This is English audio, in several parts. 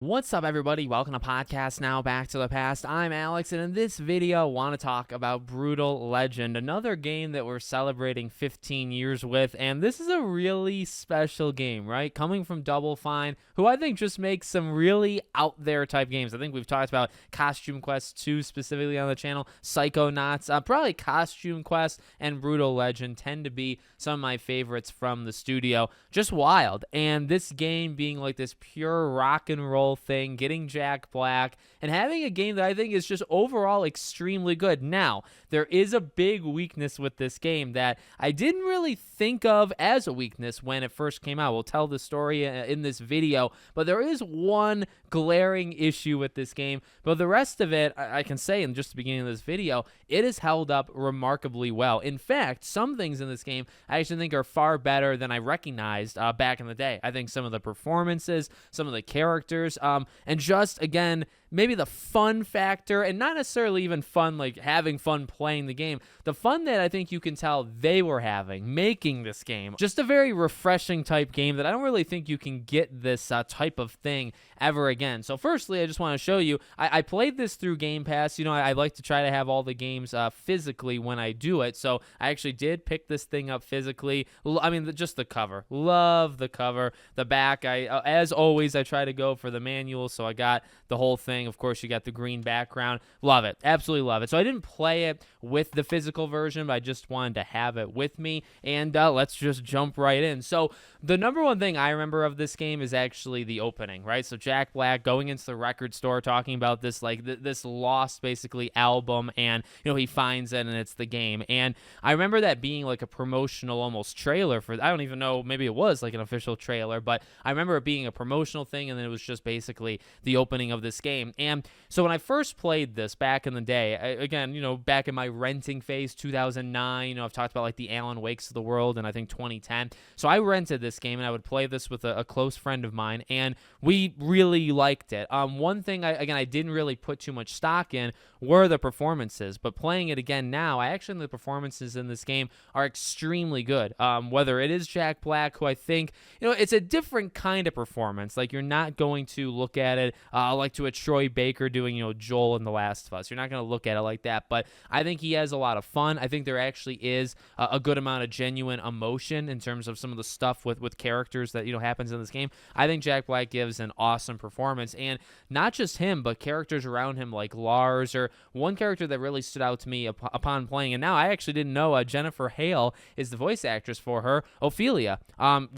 What's up, everybody? Welcome to Podcast Now Back to the Past. I'm Alex, and in this video, I want to talk about Brutal Legend, another game that we're celebrating 15 years with, and this is a really special game, right? Coming from Double Fine, who I think just makes some really out-there type games. I think we've talked about Costume Quest 2 specifically on the channel, Psychonauts, probably Costume Quest and Brutal Legend tend to be some of my favorites from the studio. Just wild, and this game being like this pure rock and roll thing, getting Jack Black, and having a game that I think is just overall extremely good. Now, there is a big weakness with this game that I didn't really think of as a weakness when it first came out. We'll tell the story in this video, but there is one glaring issue with this game. But the rest of it, I can say in just the beginning of this video, it has held up remarkably well. In fact, some things in this game I actually think are far better than I recognized back in the day. I think some of the performances, some of the characters, and just, again, maybe the fun factor, and not necessarily even fun, like having fun playing the game, the fun that I think you can tell they were having making this game. Just a very refreshing type game that I don't really think you can get this type of thing ever again. So firstly, I just want to show you, I played this through Game Pass. You know, I like to try to have all the games physically when I do it, so I actually did pick this thing up physically. I mean, just the cover. Love the cover. The back, as always, I try to go for the manual, so I got the whole thing. Of course, you got the green background. Love it. Absolutely love it. So I didn't play it with the physical version, but I just wanted to have it with me. And let's just jump right in. So the number one thing I remember of this game is actually the opening, right? So Jack Black going into the record store talking about this, like, this lost, basically, album, and, you know, he finds it, and it's the game. And I remember that being like a promotional almost trailer for, I don't even know, maybe it was like an official trailer, but I remember it being a promotional thing, and then it was just basically the opening of this game. And so when I first played this back in the day, again, you know, back in my renting phase, 2009, you know, I've talked about like the Alan Wakes of the world, and I think 2010. So I rented this game, and I would play this with a close friend of mine, and we really liked it. One thing, I didn't really put too much stock in were the performances, but playing it again now, I actually think the performances in this game are extremely good. Whether it is Jack Black, who I think, you know, it's a different kind of performance. Like, you're not going to look at it like to a Troy Baker doing, you know, Joel in The Last of Us. You're not going to look at it like that, but I think he has a lot of fun. I think there actually is a good amount of genuine emotion in terms of some of the stuff with characters that, you know, happens in this game. I think Jack Black gives an awesome performance, and not just him, but characters around him like Lars, or one character that really stood out to me upon playing, and now I actually didn't know Jennifer Hale is the voice actress for her, Ophelia.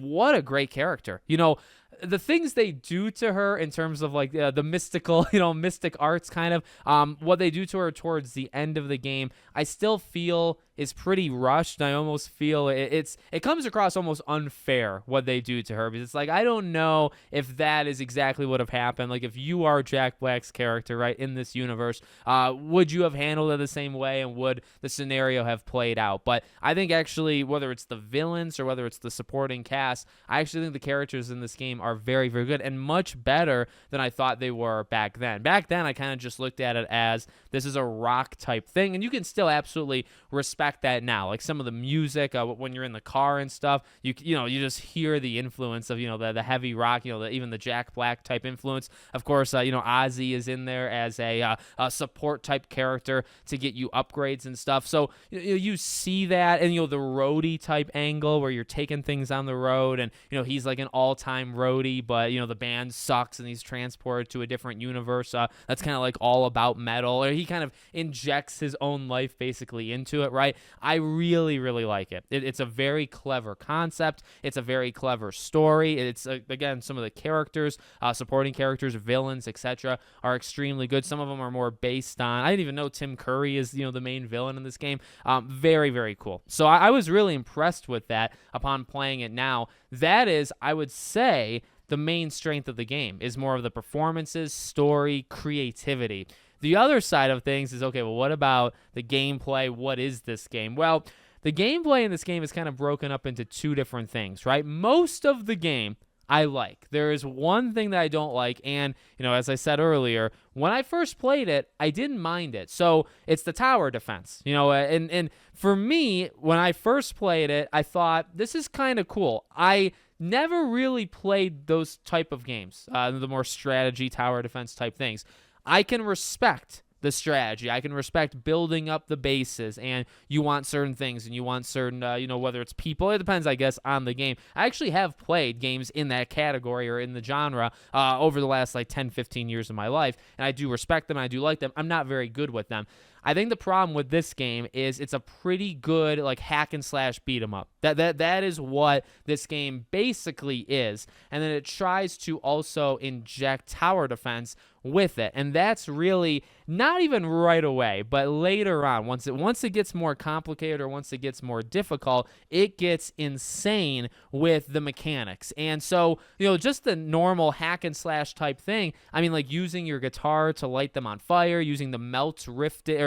What a great character. You know, the things they do to her in terms of like the mystical, you know, mystic arts kind of, what they do to her towards the end of the game, I still feel is pretty rushed. And I almost feel it comes across almost unfair what they do to her, because it's like, I don't know if that is exactly what have happened. Like, if you are Jack Black's character, right, in this universe, would you have handled it the same way, and would the scenario have played out? But I think actually, whether it's the villains or whether it's the supporting cast, I actually think the characters in this game are very, very good, and much better than I thought they were back then. Back then, I kind of just looked at it as this is a rock type thing, and you can still absolutely respect that now. Like, some of the music, when you're in the car and stuff, you know, you just hear the influence of, you know, the heavy rock, you know, even the Jack Black type influence. Of course, you know, Ozzy is in there as a support type character to get you upgrades and stuff. So you see that, and, you know, the roadie type angle where you're taking things on the road, and, you know, he's like an all-time roadie, but, you know, the band sucks and he's transported to a different universe that's kind of like all about metal, or he kind of injects his own life basically into it, right? I really, really like it. It's a very clever concept. It's a very clever story. It's, again, some of the characters, supporting characters, villains, etc., are extremely good. Some of them are more based on, I didn't even know Tim Curry is, you know, the main villain in this game. Very, very cool. So I was really impressed with that upon playing it now. That is, I would say, the main strength of the game is more of the performances, story, creativity. The other side of things is, okay, well, what about the gameplay? What is this game? Well, the gameplay in this game is kind of broken up into two different things, right? Most of the game, I like. There is one thing that I don't like, and, as I said earlier, when I first played it, I didn't mind it. So it's the tower defense, and for me, when I first played it, I thought, this is kind of cool. I never really played those type of games, the more strategy, tower defense type things. I can respect the strategy. I can respect building up the bases, and you want certain things, and you want certain, whether it's people. It depends, I guess, on the game. I actually have played games in that category or in the genre over the last 10, 15 years of my life, and I do respect them. I do like them. I'm not very good with them. I think the problem with this game is it's a pretty good hack and slash beat 'em up. That is what this game basically is. And then it tries to also inject tower defense with it. And that's really not even right away, but later on, once it gets more complicated or once it gets more difficult, it gets insane with the mechanics. And so, just the normal hack and slash type thing, I mean, using your guitar to light them on fire, using the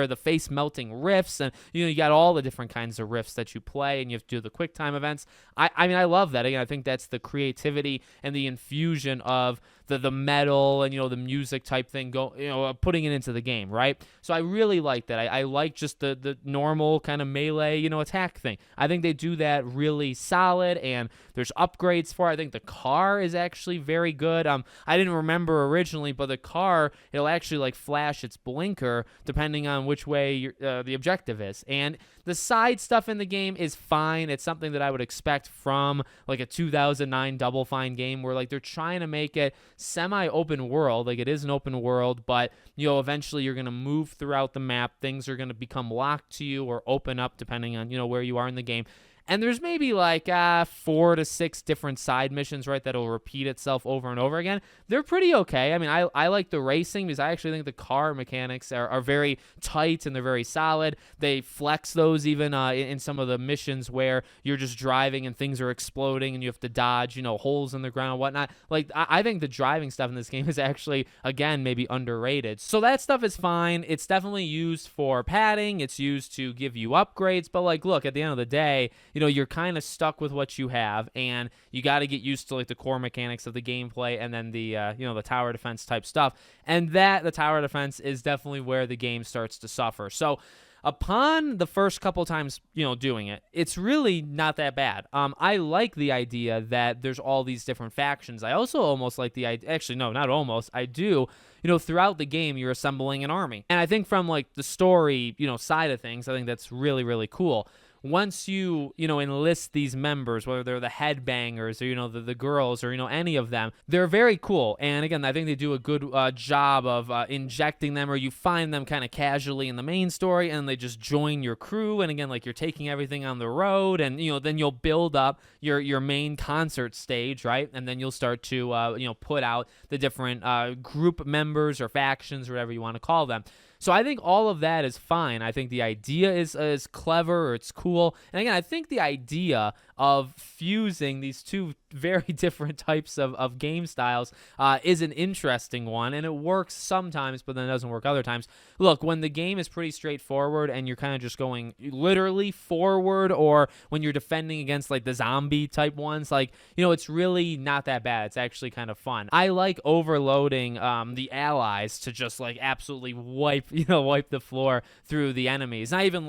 the face melting riffs, and you got all the different kinds of riffs that you play, and you have to do the quick time events. I mean, I love that. Again, I think that's the creativity and the infusion of the metal and the music type thing, putting it into the game, right? So I really like that. I like just the normal kind of melee attack thing. I think they do that really solid, and there's upgrades for it. I think the car is actually very good. I didn't remember originally, but the car, it'll actually flash its blinker depending on which way the objective is. And the side stuff in the game is fine. It's something that I would expect from a 2009 Double Fine game where they're trying to make it semi-open world. It is an open world, but eventually you're going to move throughout the map. Things are going to become locked to you or open up depending on where you are in the game. And there's maybe 4 to 6 different side missions, right, that'll repeat itself over and over again. They're pretty okay. I mean, I like the racing because I actually think the car mechanics are very tight and they're very solid. They flex those even in some of the missions where you're just driving and things are exploding and you have to dodge, holes in the ground and whatnot. I think the driving stuff in this game is actually, again, maybe underrated. So that stuff is fine. It's definitely used for padding. It's used to give you upgrades. But, look, at the end of the day, you're kind of stuck with what you have, and you got to get used to the core mechanics of the gameplay and then the the tower defense type stuff. And the tower defense is definitely where the game starts to suffer. So upon the first couple times, doing it, it's really not that bad. I like the idea that there's all these different factions. I also almost like the idea, actually, no, not almost, I do, throughout the game, you're assembling an army. And I think from the story, side of things, I think that's really, really cool. Once you enlist these members, whether they're the headbangers or, the girls or, any of them, they're very cool. And again, I think they do a good job of injecting them, or you find them kind of casually in the main story and they just join your crew. And again, you're taking everything on the road, and, then you'll build up your main concert stage, right? And then you'll start to, put out the different group members or factions or whatever you want to call them. So I think all of that is fine. I think the idea is clever, or it's cool. And again, I think the idea of fusing these two very different types of game styles is an interesting one, and it works sometimes, but then it doesn't work other times. Look, when the game is pretty straightforward and you're kind of just going literally forward, or when you're defending against the zombie type ones, it's really not that bad. It's actually kind of fun. I like overloading the allies to just absolutely wipe the floor through the enemies. Not even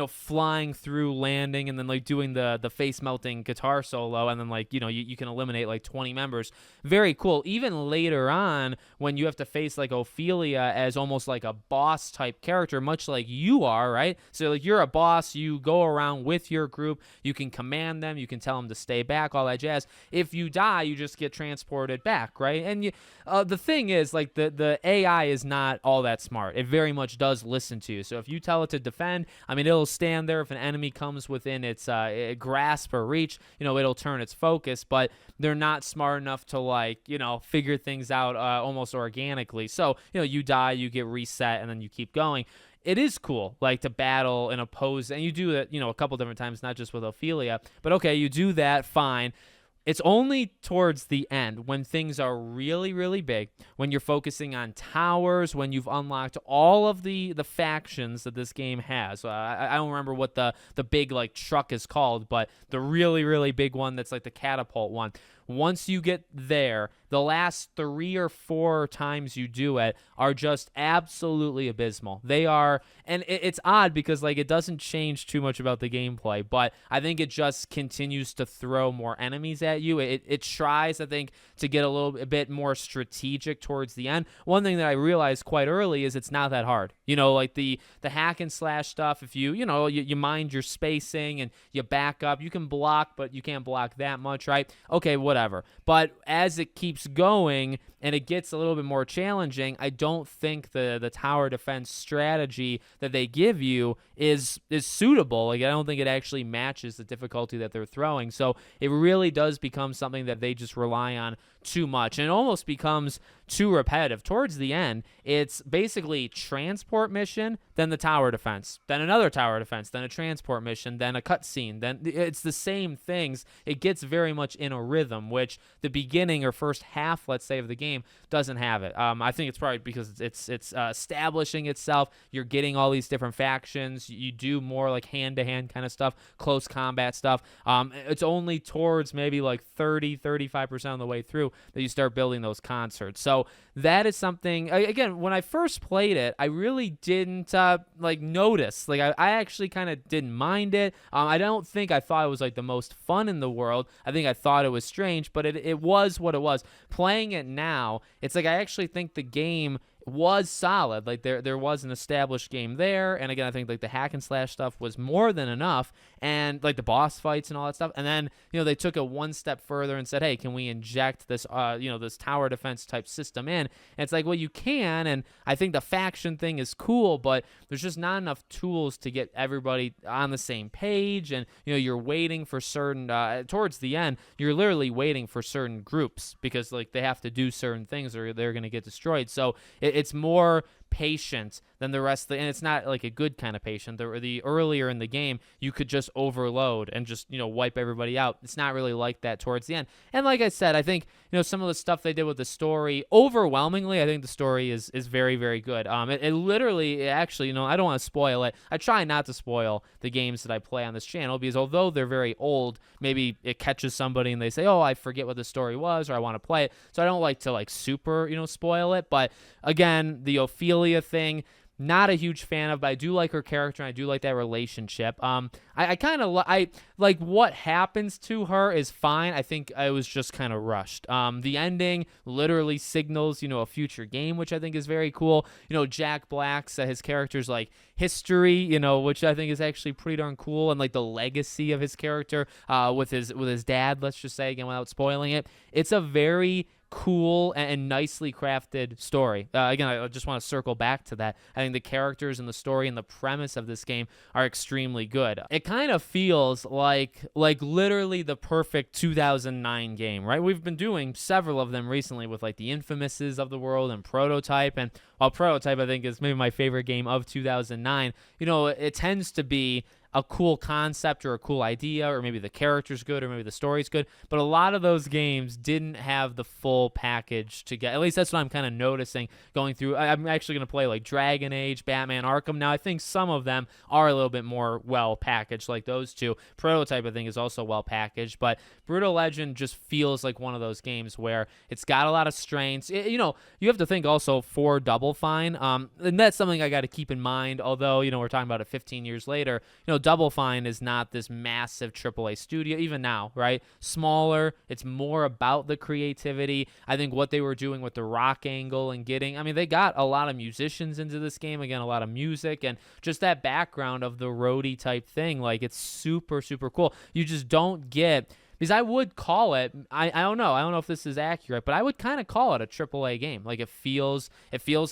flying through, landing, and then doing the face melting guitar solo, and then you can eliminate 20 members. Very cool. Even later on, when you have to face Ophelia as almost a boss type character, much like you are, right? So you're a boss, you go around with your group, you can command them, you can tell them to stay back, all that jazz. If you die, you just get transported back, right? And the thing is, the AI is not all that smart. It very much does listen to you. So if you tell it to defend, I mean, it'll stand there. If an enemy comes within its grasp or reach, it'll turn its focus, but they're not smart enough to figure things out almost organically. So, you die, you get reset, and then you keep going. It is cool, to battle and oppose, and you do that, a couple different times, not just with Ophelia, but okay, you do that, fine. It's only towards the end when things are really, really big, when you're focusing on towers, when you've unlocked all of the factions that this game has. I don't remember what the big truck is called, but the really, really big one that's the catapult one. once you get there, the last 3 or 4 times you do it are just absolutely abysmal. They are, and it's odd because like it doesn't change too much about the gameplay, but I think it just continues to throw more enemies at you. It tries, I think, to get a bit more strategic towards the end. One thing that I realized quite early is it's not that hard. Like the hack and slash stuff, if you mind your spacing and you back up, you can block, but you can't block that much, right? Okay, whatever. But as it keeps going and it gets a little bit more challenging, I don't think the tower defense strategy that they give you is suitable. Like, I don't think it actually matches the difficulty that they're throwing. So it really does become something that they just rely on too much, and it almost becomes too repetitive. Towards the end, it's basically transport mission, then the tower defense, then another tower defense, then a transport mission, then a cutscene. Then it's the same things. It gets very much in a rhythm, which the beginning or first half, let's say, of the game doesn't have it. I think it's probably because it's establishing itself. You're getting all these different factions. You do more like hand-to-hand kind of stuff, close combat stuff. It's only towards maybe like 35% of the way through that you start building those concerts. So that is something, again, when I first played it, I really didn't notice. Like I actually kind of didn't mind it. I don't think I thought it was like the most fun in the world. I think I thought it was strange, but it was what it was. Playing it now, it's like I actually think the game was solid. Like there was an established game there, and again, I think like the hack and slash stuff was more than enough, and like the boss fights and all that stuff. And then they took it one step further and said, hey, can we inject this this tower defense type system in? And it's like, well, you can, and I think the faction thing is cool, but there's just not enough tools to get everybody on the same page. And you're waiting for certain towards the end, you're literally waiting for certain groups because like they have to do certain things or they're going to get destroyed. So it's more patient than the rest and it's not like a good kind of patient. The earlier in the game, you could just overload and just wipe everybody out. It's not really like that towards the end. And like I said, I think some of the stuff they did with the story, overwhelmingly, I think the story is very, very good. It literally, actually, I don't want to spoil it. I try not to spoil the games that I play on this channel because although they're very old, maybe it catches somebody and they say, oh, I forget what the story was, or I want to play it. So I don't like to super spoil it. But again, the Ophelia thing, not a huge fan of, but I do like her character and I do like that relationship. I kind of like what happens to her is fine. I think I was just kind of rushed. The ending literally signals, a future game, which I think is very cool. Jack Black's his character's like history, which I think is actually pretty darn cool, and like the legacy of his character with his dad. Let's just say again without spoiling it, it's a very cool and nicely crafted story. Again, I just want to circle back to that. I think the characters and the story and the premise of this game are extremely good. It kind of feels like literally the perfect 2009 game, right? We've been doing several of them recently with like the Infamouses of the world and Prototype, and while Prototype I think is maybe my favorite game of 2009, it tends to be a cool concept or a cool idea, or maybe the character's good, or maybe the story's good, but a lot of those games didn't have the full package to get. At least that's what I'm kind of noticing going through. I'm actually going to play like Dragon Age, Batman Arkham. Now I think some of them are a little bit more well packaged, like those two. Prototype I think is also well packaged, but Brutal Legend just feels like one of those games where it's got a lot of strengths. You have to think also for Double Fine, and that's something I got to keep in mind. Although we're talking about it 15 years later, Double Fine is not this massive AAA studio, even now, right? Smaller. It's more about the creativity. I think what they were doing with the rock angle and they got a lot of musicians into this game. Again, a lot of music and just that background of the roadie type thing. Like, it's super, super cool. You just don't get... Because I would call it, I don't know if this is accurate, but I would kind of call it a AAA game. Like, it feels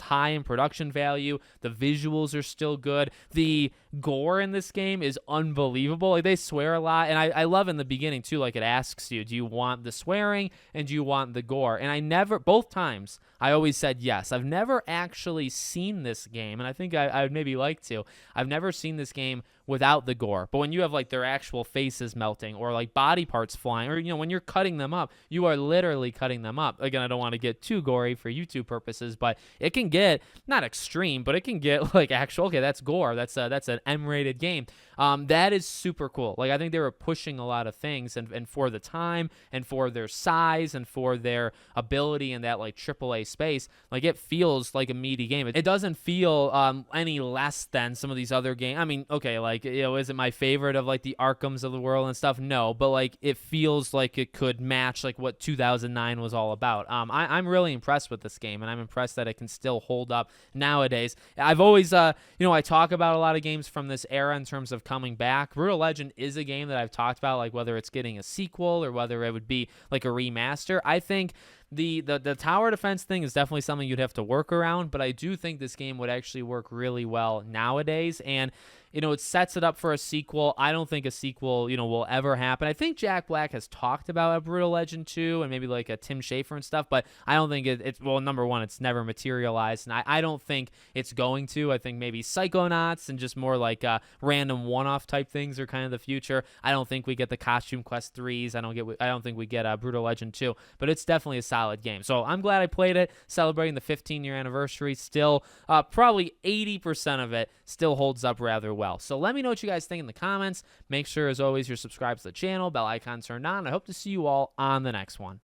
high in production value. The visuals are still good. The gore in this game is unbelievable. Like, they swear a lot, and I love in the beginning too. Like, it asks you, do you want the swearing and do you want the gore? And both times I always said yes. I've never actually seen this game, and I think I would maybe like to. I've never seen this game without the gore. But when you have like their actual faces melting or like body parts flying, or when you're cutting them up, you are literally cutting them up. Again, I don't want to get too gory for YouTube purposes, but it can get not extreme, but it can get like actual. Okay, that's gore. That's an M-rated game. That is super cool. Like I think they were pushing a lot of things, and for the time and for their size and for their ability in that like AAA space, like it feels like a meaty game. It doesn't feel any less than some of these other games. I mean, okay, like is it my favorite of like the Arkhams of the world and stuff? No, but like it feels like it could match like what 2009 was all about. I'm really impressed with this game, and I'm impressed that it can still hold up nowadays. I've always I talk about a lot of games from this era in terms of coming back. Brutal Legend is a game that I've talked about, like whether it's getting a sequel or whether it would be like a remaster. I think the tower defense thing is definitely something you'd have to work around, but I do think this game would actually work really well nowadays, and it sets it up for a sequel. I don't think a sequel, will ever happen. I think Jack Black has talked about a Brutal Legend 2 and maybe like a Tim Schafer and stuff, but I don't think it's well, number one, it's never materialized, and I don't think it's going to. I think maybe Psychonauts and just more like random one-off type things are kind of the future. I don't think we get the Costume Quest 3s. I don't think we get Brutal Legend 2, but it's definitely a solid game. So I'm glad I played it, celebrating the 15-year anniversary. Still, probably 80% of it still holds up rather well. So let me know what you guys think in the comments. Make sure, as always, you're subscribed to the channel, bell icon turned on. I hope to see you all on the next one.